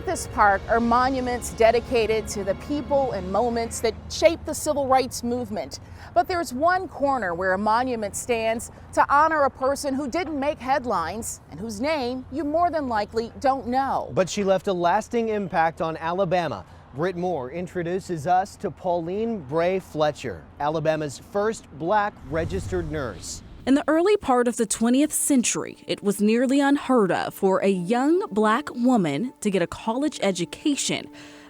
Throughout this park are monuments dedicated to the people and moments that shaped the civil rights movement. But there's one corner where a monument stands to honor a person who didn't make headlines and whose name you more than likely don't know. But she left a lasting impact on Alabama. Britt Moore introduces us to Pauline Bray Fletcher, Alabama's first black registered nurse. In the early part of the 20th century, it was nearly unheard of for a young black woman to get a college education.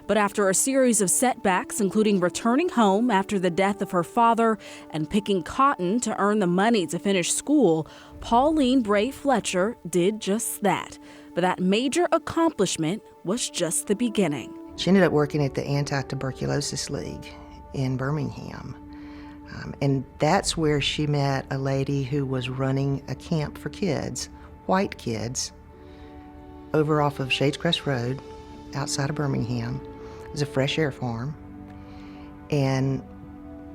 But after a series of setbacks, including returning home after the death of her father and picking cotton to earn the money to finish school, Pauline Bray Fletcher did just that. But that major accomplishment was just the beginning. She ended up working at the Anti-Tuberculosis League in Birmingham. And that's where she met a lady who was running a camp for kids, white kids, over off of Shades Crest Road outside of Birmingham. It was a fresh air farm. And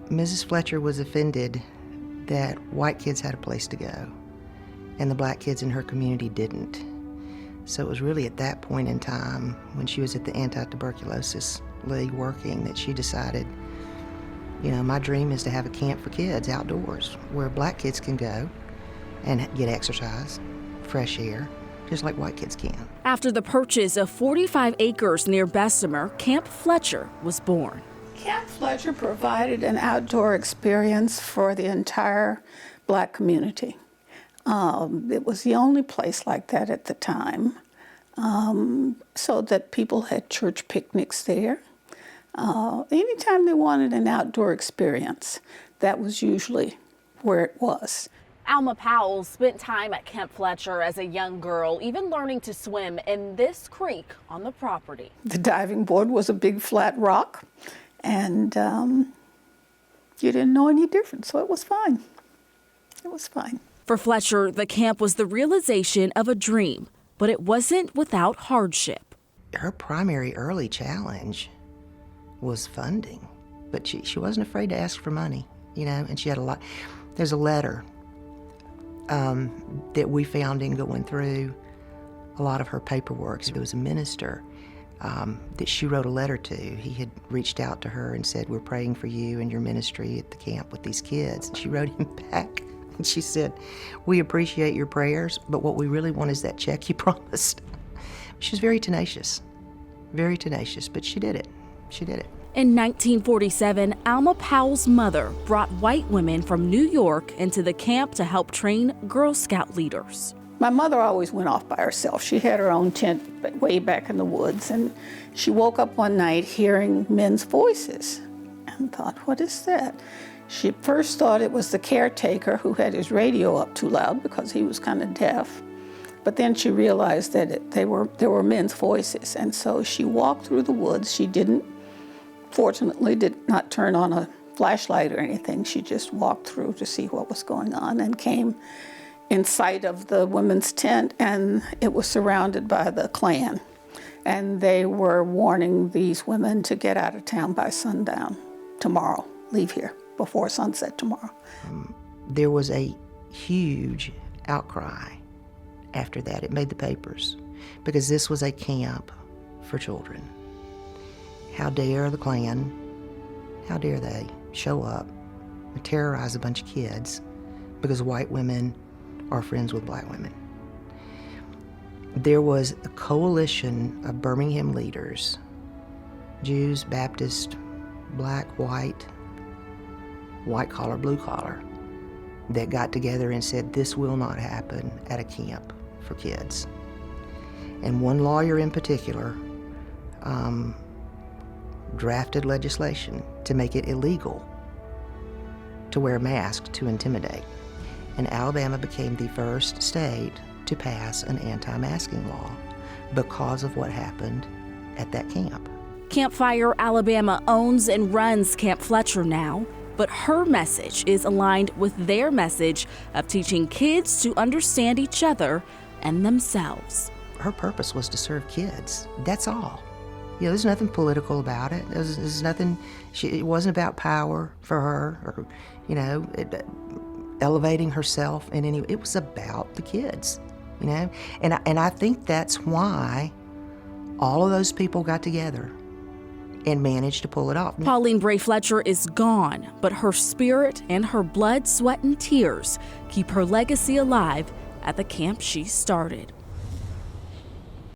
Mrs. Fletcher was offended that white kids had a place to go and the black kids in her community didn't. So it was really at that point in time when she was at the Anti-Tuberculosis League working that she decided, you know, my dream is to have a camp for kids outdoors where black kids can go and get exercise, fresh air, just like white kids can. After the purchase of 45 acres near Bessemer, Camp Fletcher was born. Camp Fletcher provided an outdoor experience for the entire black community. It was the only place like that at the time, so that people had church picnics there. Anytime they wanted an outdoor experience, that was usually where it was. Alma Powell spent time at Camp Fletcher as a young girl, even learning to swim in this creek on the property. The diving board was a big flat rock, and you didn't know any different, so it was fine. It was fine. For Fletcher, the camp was the realization of a dream, but it wasn't without hardship. Her primary early challenge was funding, but she wasn't afraid to ask for money, you know, and she had a lot. There's a letter that we found in going through a lot of her paperwork. There was a minister that she wrote a letter to. He had reached out to her and said, "We're praying for you and your ministry at the camp with these kids." And she wrote him back. And she said, "We appreciate your prayers, but what we really want is that check you promised." She was very tenacious, but she did it. She did it. In 1947, Alma Powell's mother brought white women from New York into the camp to help train Girl Scout leaders. My mother always went off by herself. She had her own tent way back in the woods, and she woke up one night hearing men's voices and thought, what is that? She first thought it was the caretaker who had his radio up too loud because he was kind of deaf. But then she realized that there were men's voices, and so she walked through the woods. She fortunately did not turn on a flashlight or anything. She just walked through to see what was going on and came in sight of the women's tent, and it was surrounded by the Klan. And they were warning these women to get out of town by sundown tomorrow, leave here before sunset tomorrow. There was a huge outcry after that. It made the papers because this was a camp for children. How dare the Klan, how dare they show up and terrorize a bunch of kids because white women are friends with black women. There was a coalition of Birmingham leaders, Jews, Baptists, black, white collar, blue collar, that got together and said, this will not happen at a camp for kids. And one lawyer in particular drafted legislation to make it illegal to wear masks to intimidate. And Alabama became the first state to pass an anti-masking law because of what happened at that camp. Campfire Alabama owns and runs Camp Fletcher now, but her message is aligned with their message of teaching kids to understand each other and themselves. Her purpose was to serve kids. That's all. You know, there's nothing political about it. There's nothing. It wasn't about power for her, or, you know, elevating herself in any. It was about the kids, you know. And I think that's why all of those people got together and managed to pull it off. Pauline Bray Fletcher is gone, but her spirit and her blood, sweat, and tears keep her legacy alive at the camp she started.